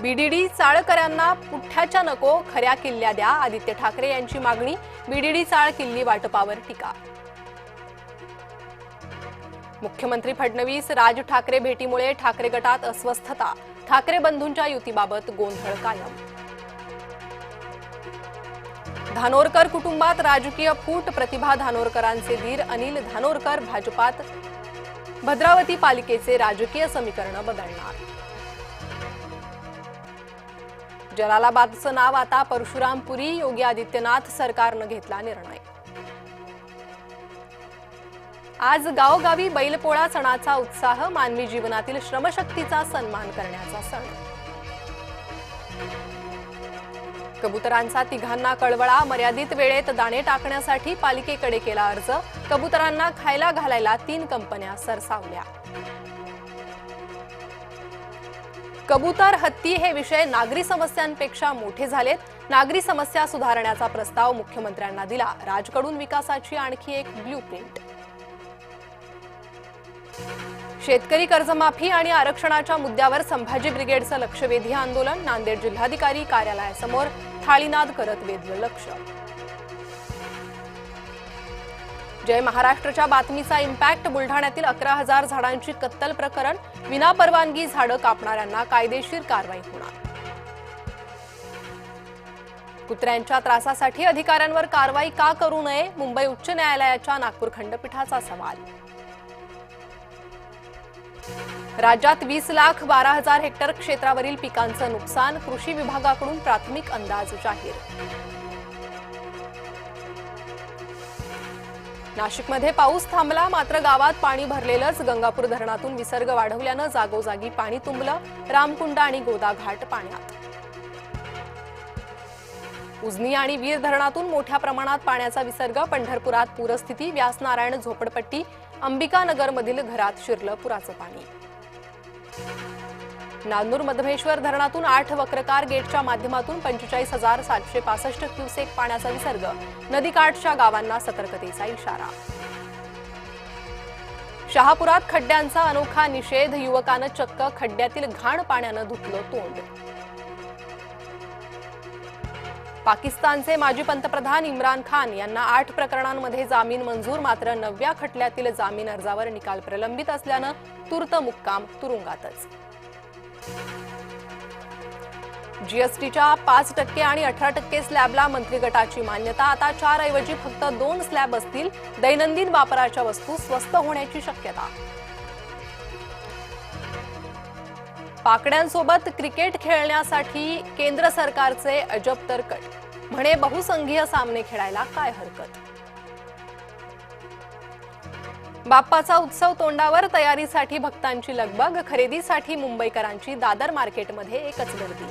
VDD चाळकऱ्यांना पुठ्ठ्याच्या नको खऱ्या किल्ल्या द्या, आदित्य ठाकरे यांची मागणी. बीडीडी चाळ किल्ली वाटपावर टीका. मुख्यमंत्री फडणवीस राज ठाकरे भेटीमुळे ठाकरे गटात अस्वस्थता, ठाकरे बंधूंच्या युतीबाबत गोंधळ कायम. धानोरकर कुटुंबात राजकीय फूट, प्रतिभा धानोरकरांचे दीर अनिल धानोरकर भाजपात, भद्रावती पालिकेचे राजकीय समीकरण बदलणार. जलालाबादचं नाव आता परशुरामपुरी, योगी आदित्यनाथ सरकारनं घेतला निर्णय. आज गावोगावी बैलपोळा सणाचा उत्साह, मानवी जीवनातील श्रमशक्तीचा सन्मान करण्याचा सण. कबुतरांचा तिघांना कळवळा, मर्यादित वेळेत दाणे टाकण्यासाठी पालिकेकडे केला अर्ज. कबुतरांना खायला घालायला 3 कंपन्या सरसावल्या. कबूतर हत्ती हे विषय नागरी समस्यांपेक्षा मोठे झालेत. नागरी समस्या सुधारण्याचा प्रस्ताव मुख्यमंत्र्यांना दिला. राजकडून विकासाची आणखी एक ब्ल्यूप्रिंट. शेतकरी कर्जमाफी आणि आरक्षणाच्या मुद्द्यावर संभाजी ब्रिगेडचं लक्षवेधी आंदोलन. नांदेड जिल्हाधिकारी कार्यालयासमोर थाळीनाद करत वेधलं लक्ष. जय महाराष्ट्रच्या बातमीचा इम्पॅक्ट. बुलढाण्यातील 11,000 झाडांची कत्तल प्रकरण. विनापरवानगी झाडं कापणाऱ्यांना कायदेशीर कारवाई होणार. कुत्र्यांच्या त्रासासाठी अधिकाऱ्यांवर कारवाई का करू नये, मुंबई उच्च न्यायालयाच्या नागपूर खंडपीठाचा सवाल. राज्यात 20,12,000 हेक्टर क्षेत्रावरील पिकांचं नुकसान. कृषी विभागाकडून प्राथमिक अंदाज जाहीर. नाशिकमध्ये पाऊस थांबला, मात्र गावात पाणी भरलेलंच. गंगापूर धरणातून विसर्ग वाढवल्यानं जागोजागी पाणी तुंबलं. रामकुंड आणि गोदा घाट पाण्यात. उजनी आणि वीर धरणातून मोठ्या प्रमाणात पाण्याचा विसर्ग. पंढरपुरात पूरस्थिती. व्यासनारायण झोपडपट्टी, अंबिकानगरमधील घरात शिरलं पुराचं पाणी. नांदूर मधमेश्वर धरणातून 8 वक्रकार गेटच्या माध्यमातून 45,765 क्युसेक पाण्याचा विसर्ग. नदीकाठच्या गावांना सतर्कतेचा इशारा. शहापुरात खड्ड्यांचा अनोखा निषेध. युवकानं चक्क खड्ड्यातील घाण पाण्यानं धुतलं तोंड. पाकिस्तानचे माजी पंतप्रधान इम्रान खान यांना 8 प्रकरणांमध्ये जामीन मंजूर. मात्र 9व्या खटल्यातील जामीन अर्जावर निकाल प्रलंबित असल्यानं तूर्त मुक्काम तुरुंगातच. जीएसटीच्या 5% आणि 18% स्लॅबला मंत्रिगटाची मान्यता. आता 4 ऐवजी फक्त 2 स्लॅब असतील. दैनंदिन वापराच्या वस्तू स्वस्त होण्याची शक्यता. पाकड्यांसोबत क्रिकेट खेळण्यासाठी केंद्र सरकारचे अजब तरकट. म्हणे बहुसंघीय सामने खेळायला काय हरकत. बाप्पाचा उत्सव तोंडावर. तयारीसाठी भक्तांची लगबग. खरेदीसाठी मुंबईकरांची दादर मार्केटमध्ये एकच गर्दी.